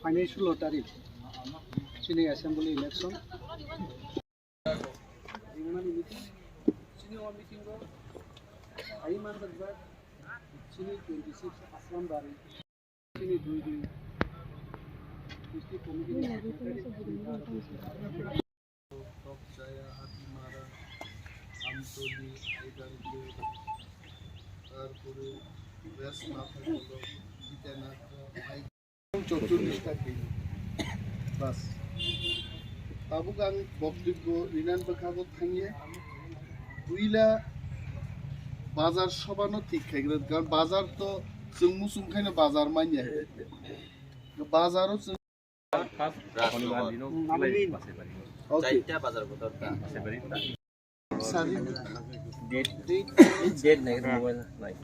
final 16 तारिख चिनी assembly election चिनी मीटिंग आई मान चिनी 26 असलम बारी चिनी 2 दिन डिस्ट्रिक्ट कमिटी আমতলি আইদারপুর তারপরে বেশ মাথা হলো জিতেনাটা 44টা কেজি বাস তাবুক आं বক্তব্য রিনান বখাবো থাঙ্গিয়ে দুইলা বাজার সবানো ঠিক খাইগ্রা কারণ বাজার তো जों मुसुंखायनो बाजार मानिया बाजाराव जों चाइटा बाजार बदरता सारी डेट नहीं मोबाइल लाइक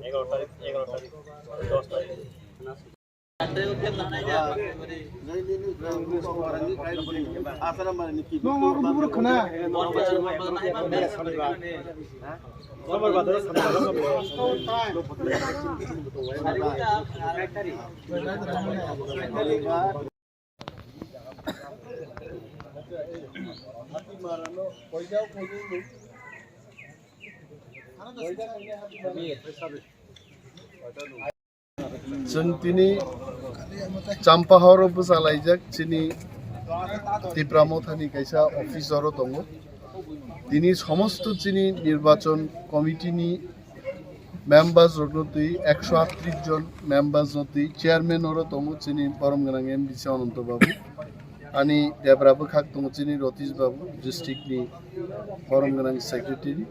11 तारीख 10 तारीख जों दिनै चाम्पा हौरो बुजालायजाक चिनी तिप्रामथानि कायसा अफिसारो दङ दिनै समस्त चिनी निर्वाचन कमिटिनि मेम्बार्स रगनति 138 जन मेम्बार्स नति चेयारमैन हरो दङ चिनी परम गोनां एमडिसि अनन्त बाबु अनि देब्राबो खाक दङ चिनी रतीश बाबु डिस्ट्रिक्टनि परम गोनां सेक्रेटारि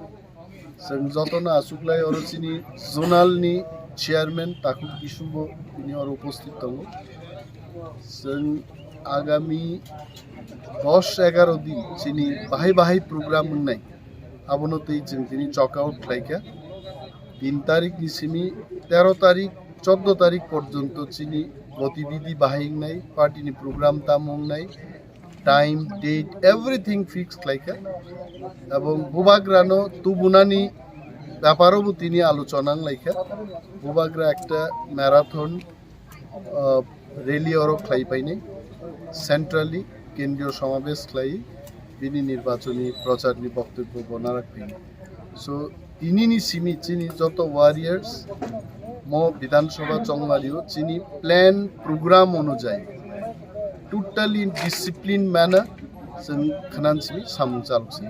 जों जतन आसुकलाय हरो चिनी जोनालनि चेयरमैन ताकुब किशुम्बो তিনি और उपस्थित दङ जों आगामी 10-11 दिन चिनी बाहाय बाहाय प्रोग्राम मोननाय आबनतै जों दिनै चकआउट खालायखा 3 तारिख निसिमी 13 तारिख 14 तारिख पर्यन्त चिनी गतिविधि बाहायनाय पार्टीनि प्रोग्राम तामंनाय टाइम डेट एवरीथिं फिक्स खालायखा এবং বুবাগ্রানো তুবুনানি ব্যাপারও তিনি আলোচনা লাইখা বুবাগ্রা একটা ম্যারাথন রেলি অর খাইপাইনে সেন্ট্রালি কেন্দ্রীয় সমাবেশ খাই বিনি নির্বাচনী প্রচারনি বক্তব্য বনা রাখবেন সো তিনিনি সিমি চিনি যত ওয়ারিয়ার্স ম বিধানসভা চংমারিও চিনি প্ল্যান প্রোগ্রাম অনুযায়ী টোটালি ডিসিপ্লিন ম্যানার जों खानानसिनि सामचालसै